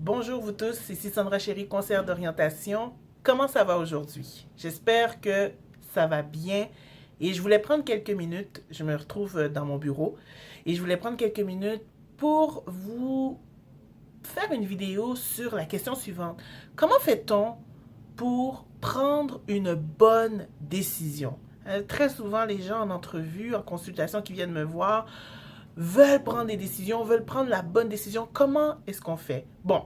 Bonjour vous tous, ici Sandra Chéri, conseillère d'orientation. Comment ça va aujourd'hui? J'espère que ça va bien et je voulais prendre quelques minutes, je me retrouve dans mon bureau et je voulais prendre quelques minutes pour vous faire une vidéo sur la question suivante. Comment fait-on pour prendre une bonne décision? Très souvent, les gens en entrevue, en consultation qui viennent me voir, veulent prendre des décisions, veulent prendre la bonne décision. Comment est-ce qu'on fait? Bon,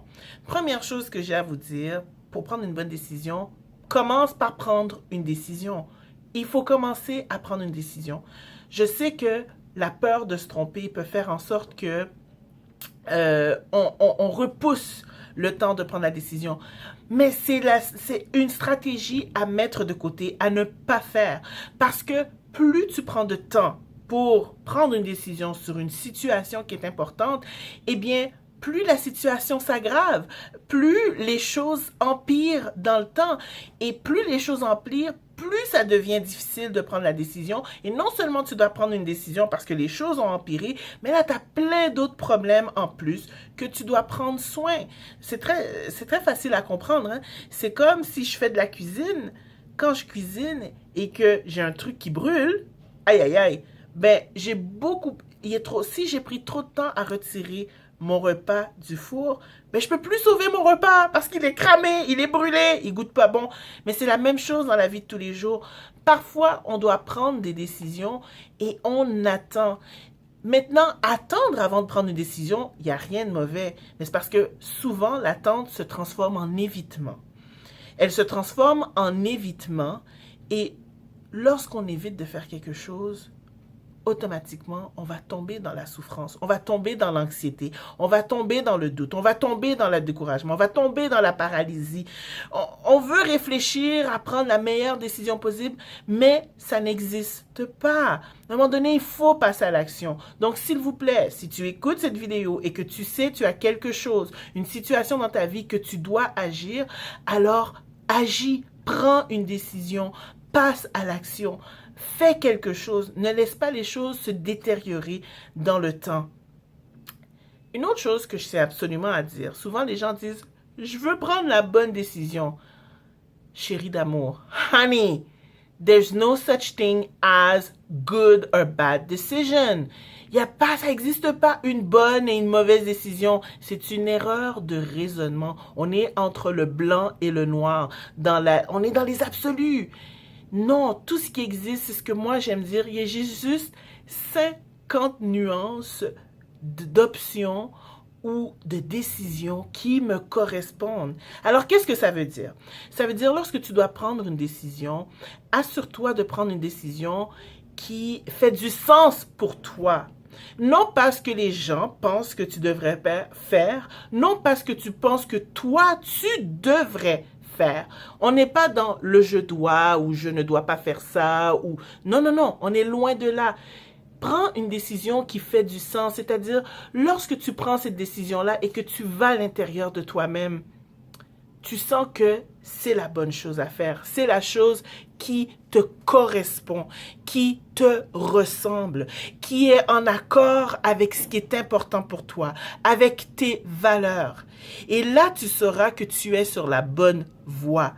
première chose que j'ai à vous dire, pour prendre une bonne décision, commence par prendre une décision. Il faut commencer à prendre une décision. Je sais que la peur de se tromper peut faire en sorte que on repousse le temps de prendre la décision. Mais c'est une stratégie à mettre de côté, à ne pas faire. Parce que plus tu prends de temps pour prendre une décision sur une situation qui est importante, eh bien, plus la situation s'aggrave, plus les choses empirent dans le temps. Et plus les choses empirent, plus ça devient difficile de prendre la décision. Et non seulement tu dois prendre une décision parce que les choses ont empiré, mais là, tu as plein d'autres problèmes en plus que tu dois prendre soin. C'est très facile à comprendre, hein? C'est comme si je fais de la cuisine. Quand je cuisine et que j'ai un truc qui brûle, aïe, aïe, aïe, ben, si j'ai pris trop de temps à retirer mon repas du four, ben, je peux plus sauver mon repas parce qu'il est cramé, il est brûlé, il goûte pas bon. Mais c'est la même chose dans la vie de tous les jours. Parfois, on doit prendre des décisions et on attend. Maintenant, attendre avant de prendre une décision, il n'y a rien de mauvais. Mais c'est parce que souvent, l'attente se transforme en évitement. Elle se transforme en évitement et lorsqu'on évite de faire quelque chose, automatiquement, on va tomber dans la souffrance, on va tomber dans l'anxiété, on va tomber dans le doute, on va tomber dans le découragement, on va tomber dans la paralysie. On veut réfléchir à prendre la meilleure décision possible, mais ça n'existe pas. À un moment donné, il faut passer à l'action. Donc, s'il vous plaît, si tu écoutes cette vidéo et que tu sais, tu as quelque chose, une situation dans ta vie que tu dois agir, alors agis, prends une décision, passe à l'action. Fais quelque chose, ne laisse pas les choses se détériorer dans le temps. Une autre chose que je sais absolument à dire, souvent les gens disent, je veux prendre la bonne décision. Chérie d'amour, honey, there's no such thing as good or bad decision. Ça n'existe pas une bonne et une mauvaise décision. C'est une erreur de raisonnement. On est entre le blanc et le noir. On est dans les absolus. Non, tout ce qui existe, c'est ce que moi j'aime dire. Il y a juste 50 nuances d'options ou de décisions qui me correspondent. Alors, qu'est-ce que ça veut dire? Ça veut dire lorsque tu dois prendre une décision, assure-toi de prendre une décision qui fait du sens pour toi. Non parce que les gens pensent que tu devrais faire, non parce que tu penses que toi, tu devrais faire. On n'est pas dans le je dois ou je ne dois pas faire ça ou non, non, non, on est loin de là. Prends une décision qui fait du sens, c'est-à-dire lorsque tu prends cette décision-là et que tu vas à l'intérieur de toi-même, tu sens que c'est la bonne chose à faire. C'est la chose qui te correspond, qui te ressemble, qui est en accord avec ce qui est important pour toi, avec tes valeurs. Et là, tu sauras que tu es sur la bonne voie.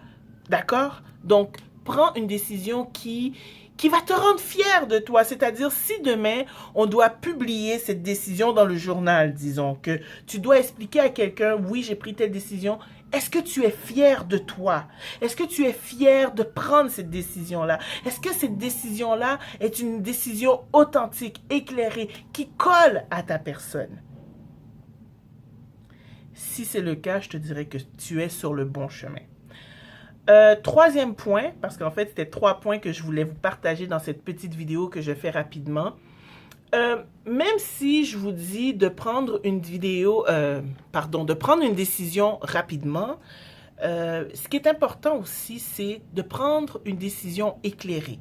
D'accord? Donc, prends une décision qui va te rendre fier de toi. C'est-à-dire, si demain, on doit publier cette décision dans le journal, disons, que tu dois expliquer à quelqu'un, oui, j'ai pris telle décision, est-ce que tu es fier de toi? Est-ce que tu es fier de prendre cette décision-là? Est-ce que cette décision-là est une décision authentique, éclairée, qui colle à ta personne? Si c'est le cas, je te dirais que tu es sur le bon chemin. Troisième point, parce qu'en fait, c'était 3 points que je voulais vous partager dans cette petite vidéo que je fais rapidement. Même si je vous dis de prendre une de prendre une décision rapidement, ce qui est important aussi, c'est de prendre une décision éclairée.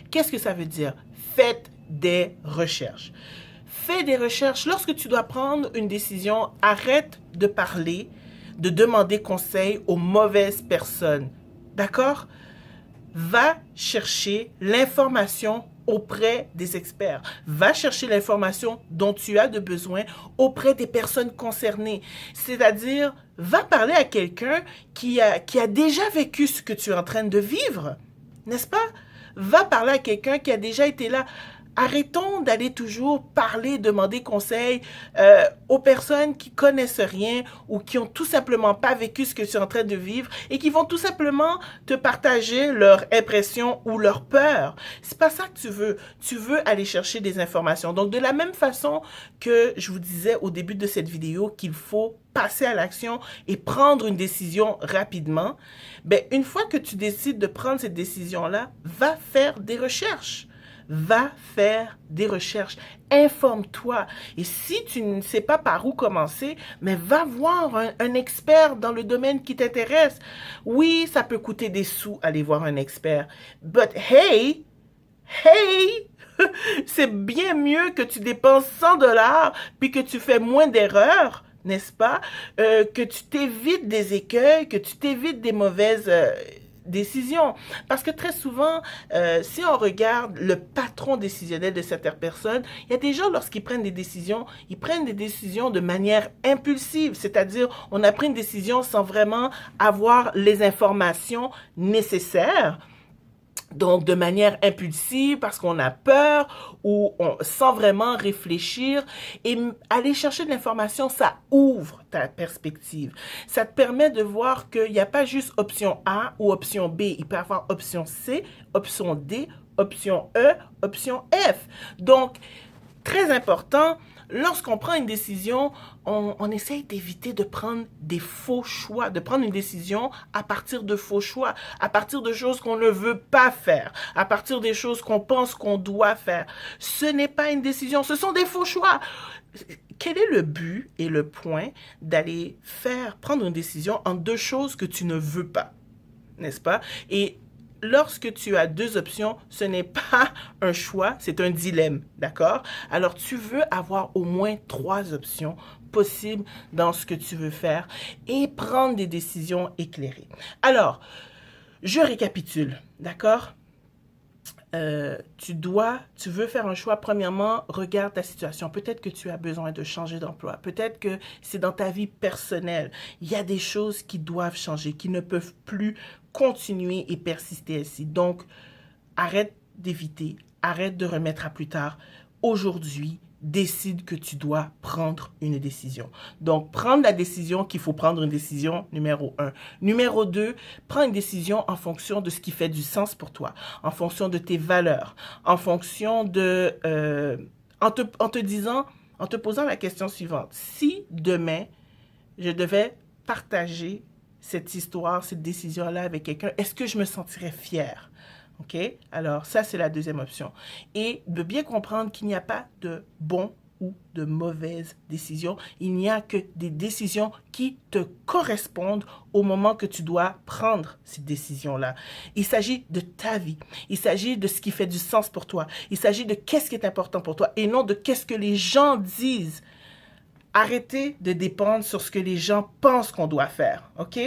Qu'est-ce que ça veut dire? Faites des recherches. Fais des recherches. Lorsque tu dois prendre une décision, arrête de parler, de demander conseil aux mauvaises personnes. D'accord? Va chercher l'information auprès des experts. Va chercher l'information dont tu as de besoin auprès des personnes concernées. C'est-à-dire, va parler à quelqu'un qui a déjà vécu ce que tu es en train de vivre, n'est-ce pas? Va parler à quelqu'un qui a déjà été là. Arrêtons d'aller toujours parler, demander conseil aux personnes qui connaissent rien ou qui ont tout simplement pas vécu ce que tu es en train de vivre et qui vont tout simplement te partager leur impression ou leur peur. C'est pas ça que tu veux. Tu veux aller chercher des informations. Donc, de la même façon que je vous disais au début de cette vidéo qu'il faut passer à l'action et prendre une décision rapidement, ben, une fois que tu décides de prendre cette décision-là, va faire des recherches. Va faire des recherches, informe-toi. Et si tu ne sais pas par où commencer, mais va voir un expert dans le domaine qui t'intéresse. Oui, ça peut coûter des sous aller voir un expert. But hey, c'est bien mieux que tu dépenses 100 $ puis que tu fais moins d'erreurs, n'est-ce pas? Que tu t'évites des écueils, que tu t'évites des mauvaises décision. Parce que très souvent, si on regarde le patron décisionnel de certaines personnes, il y a des gens, lorsqu'ils prennent des décisions, ils prennent des décisions de manière impulsive. C'est-à-dire, on a pris une décision sans vraiment avoir les informations nécessaires. Donc, de manière impulsive, parce qu'on a peur ou sans vraiment réfléchir. Et aller chercher de l'information, ça ouvre ta perspective. Ça te permet de voir qu'il n'y a pas juste option A ou option B. Il peut y avoir option C, option D, option E, option F. Donc, très important, lorsqu'on prend une décision, on essaye d'éviter de prendre des faux choix, de prendre une décision à partir de faux choix, à partir de choses qu'on ne veut pas faire, à partir des choses qu'on pense qu'on doit faire. Ce n'est pas une décision, ce sont des faux choix. Quel est le but et le point d'aller prendre une décision en deux choses que tu ne veux pas, n'est-ce pas? Et lorsque tu as deux options, ce n'est pas un choix, c'est un dilemme, d'accord? Alors, tu veux avoir au moins 3 options possibles dans ce que tu veux faire et prendre des décisions éclairées. Alors, je récapitule, d'accord? Tu veux faire un choix, premièrement, regarde ta situation. Peut-être que tu as besoin de changer d'emploi. Peut-être que c'est dans ta vie personnelle. Il y a des choses qui doivent changer, qui ne peuvent plus continuer et persister ainsi. Donc, arrête d'éviter, arrête de remettre à plus tard. Aujourd'hui, décide que tu dois prendre une décision. Donc, prendre la décision qu'il faut prendre une décision, numéro 1. Numéro 2, prends une décision en fonction de ce qui fait du sens pour toi, en fonction de tes valeurs, en fonction de... en te posant la question suivante. Si demain, je devais partager cette histoire, cette décision-là avec quelqu'un, est-ce que je me sentirais fière? OK? Alors, ça, c'est la deuxième option. Et de bien comprendre qu'il n'y a pas de bon ou de mauvaise décision. Il n'y a que des décisions qui te correspondent au moment que tu dois prendre ces décisions-là. Il s'agit de ta vie. Il s'agit de ce qui fait du sens pour toi. Il s'agit de qu'est-ce qui est important pour toi et non de qu'est-ce que les gens disent. Arrêtez de dépendre sur ce que les gens pensent qu'on doit faire, OK?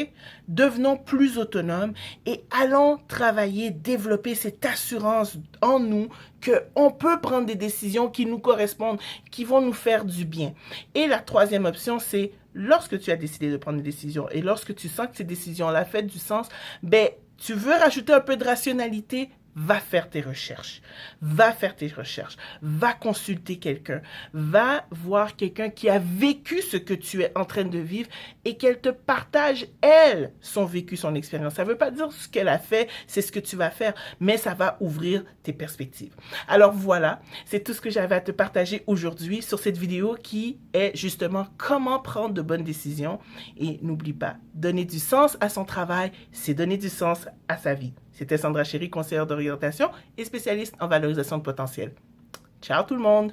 Devenons plus autonomes et allons travailler, développer cette assurance en nous qu'on peut prendre des décisions qui nous correspondent, qui vont nous faire du bien. Et la troisième option, c'est lorsque tu as décidé de prendre une décision et lorsque tu sens que ces décisions-là font du sens, ben, tu veux rajouter un peu de rationalité, va faire tes recherches. Va faire tes recherches. Va consulter quelqu'un. Va voir quelqu'un qui a vécu ce que tu es en train de vivre et qu'elle te partage, elle, son vécu, son expérience. Ça ne veut pas dire ce qu'elle a fait, c'est ce que tu vas faire, mais ça va ouvrir tes perspectives. Alors voilà, c'est tout ce que j'avais à te partager aujourd'hui sur cette vidéo qui est justement comment prendre de bonnes décisions. Et n'oublie pas, donner du sens à son travail, c'est donner du sens à sa vie. C'était Sandra Chéry, conseillère d'orientation et spécialiste en valorisation de potentiel. Ciao tout le monde!